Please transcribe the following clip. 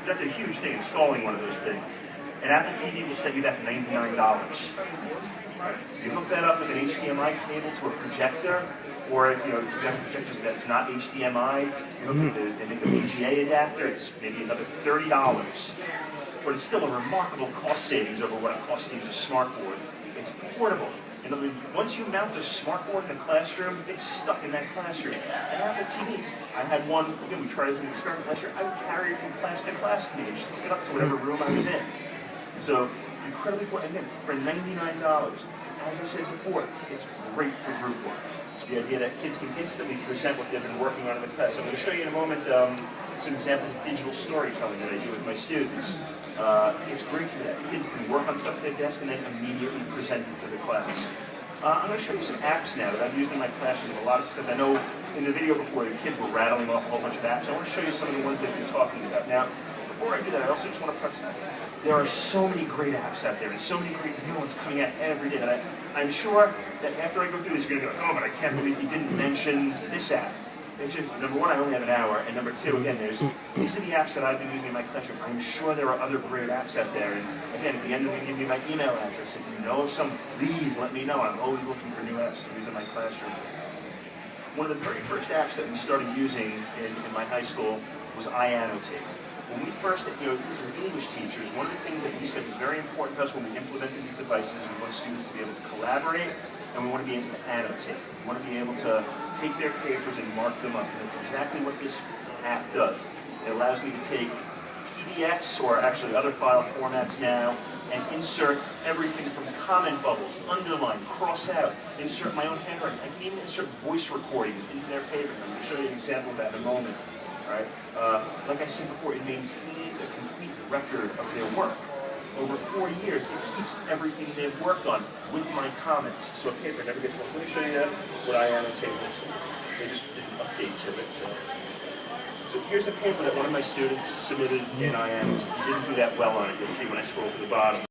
That's a huge thing, installing one of those things. An Apple TV will set you back $99. You hook that up with an HDMI cable to a projector, or if you have projectors that's not HDMI, you hook it to make a VGA adapter, it's maybe another $30. But it's still a remarkable cost savings over what it costs to use a smartboard. It's portable. In other words, once you mount a smartboard in a classroom, it's stuck in that classroom. An Apple TV, I had one, again, we tried this in the experiment last year, I would carry it from class to class with me, just hook it up to whatever room I was in. So, incredibly important. Again, for $99, as I said before, it's great for group work. The idea that kids can instantly present what they've been working on in the class. I'm going to show you in a moment some examples of digital storytelling that I do with my students. It's great for that. Kids can work on stuff at their desk and then immediately present it to the class. I'm going to show you some apps now that I've used in my classroom with a lot of students. I know in the video before the kids were rattling off a whole bunch of apps. I want to show you some of the ones they've been talking about. Now, before I do that, I also just want to press that. There are so many great apps out there and so many great new ones coming out every day that I'm sure that after I go through this, you're going to go, oh, but I can't believe you didn't mention this app. It's just, number one, I only have an hour, and number two, again, these are the apps that I've been using in my classroom. I'm sure there are other great apps out there, and again, at the end, I'm going to give you my email address. If you know of some, please let me know. I'm always looking for new apps to use in my classroom. One of the very first apps that we started using in my high school was iAnnotate. When we first, this is English teachers, one of the things that we said was very important to us when we implemented these devices, we want students to be able to collaborate, and we want to be able to annotate. We want to be able to take their papers and mark them up, and that's exactly what this app does. It allows me to take PDFs, or actually other file formats now, and insert everything from comment bubbles, underline, cross out, insert my own handwriting. I can even insert voice recordings into their papers. I'm going to show you an example of that in a moment. All right? Like I said before, it maintains a complete record of their work. Over 4 years, it keeps everything they've worked on with my comments, so a paper never gets lost. Let me show you what iAnnotate looks like. They just did an update to it. So here's a paper that one of my students submitted in iAnnotate. He didn't do that well on it. You'll see when I scroll to the bottom.